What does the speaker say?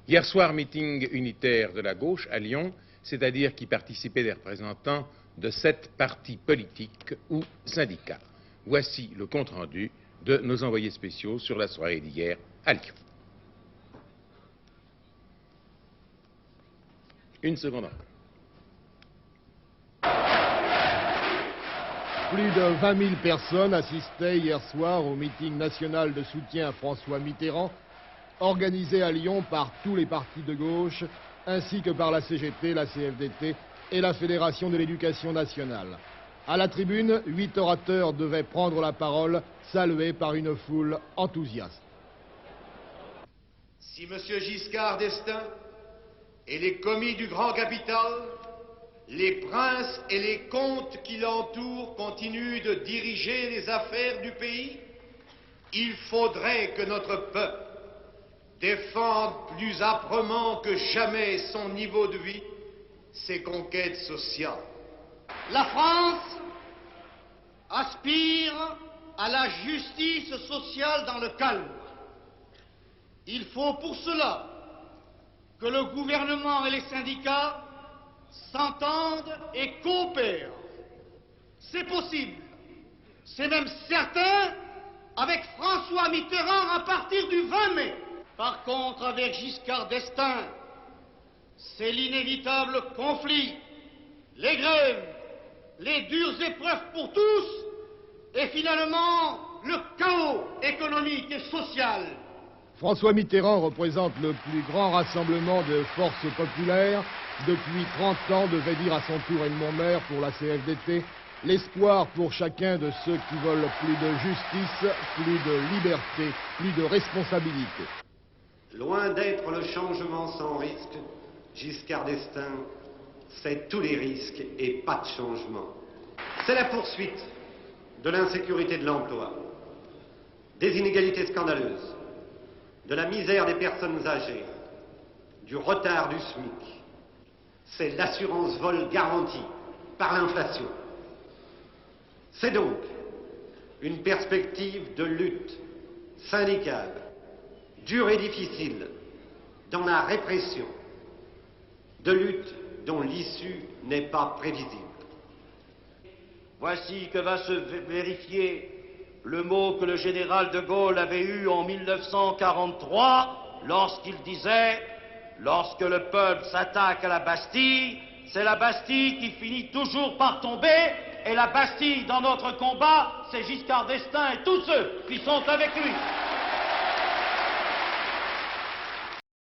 Hier soir, meeting unitaire de la gauche à Lyon, c'est-à-dire qui participaient des représentants de 7 partis politiques ou syndicats. Voici le compte-rendu de nos envoyés spéciaux sur la soirée d'hier à Lyon. Une seconde encore. Plus de 20 000 personnes assistaient hier soir au meeting national de soutien à François Mitterrand, organisé à Lyon par tous les partis de gauche, ainsi que par la CGT, la CFDT et la Fédération de l'éducation nationale. À la tribune, 8 orateurs devaient prendre la parole, salués par une foule enthousiaste. Si M. Giscard d'Estaing et les commis du grand capital, les princes et les comtes qui l'entourent continuent de diriger les affaires du pays, il faudrait que notre peuple défende plus âprement que jamais son niveau de vie, ses conquêtes sociales. La France aspire à la justice sociale dans le calme. Il faut pour cela que le gouvernement et les syndicats s'entendent et coopèrent. C'est possible, c'est même certain, avec François Mitterrand à partir du 20 mai. Par contre, avec Giscard d'Estaing, c'est l'inévitable conflit, les grèves, les dures épreuves pour tous, et finalement, le chaos économique et social. François Mitterrand représente le plus grand rassemblement de forces populaires. Depuis 30 ans, devait dire à son tour Edmond Maire pour la CFDT, l'espoir pour chacun de ceux qui veulent plus de justice, plus de liberté, plus de responsabilité. Loin d'être le changement sans risque, Giscard d'Estaing, c'est tous les risques et pas de changement. C'est la poursuite de l'insécurité de l'emploi, des inégalités scandaleuses, de la misère des personnes âgées, du retard du SMIC. C'est l'assurance vol garantie par l'inflation. C'est donc une perspective de lutte syndicale, dure et difficile, dans la répression, de lutte dont l'issue n'est pas prévisible. Voici que va se vérifier le mot que le général de Gaulle avait eu en 1943 lorsqu'il disait « Lorsque le peuple s'attaque à la Bastille, c'est la Bastille qui finit toujours par tomber, et la Bastille dans notre combat, c'est Giscard d'Estaing et tous ceux qui sont avec lui. »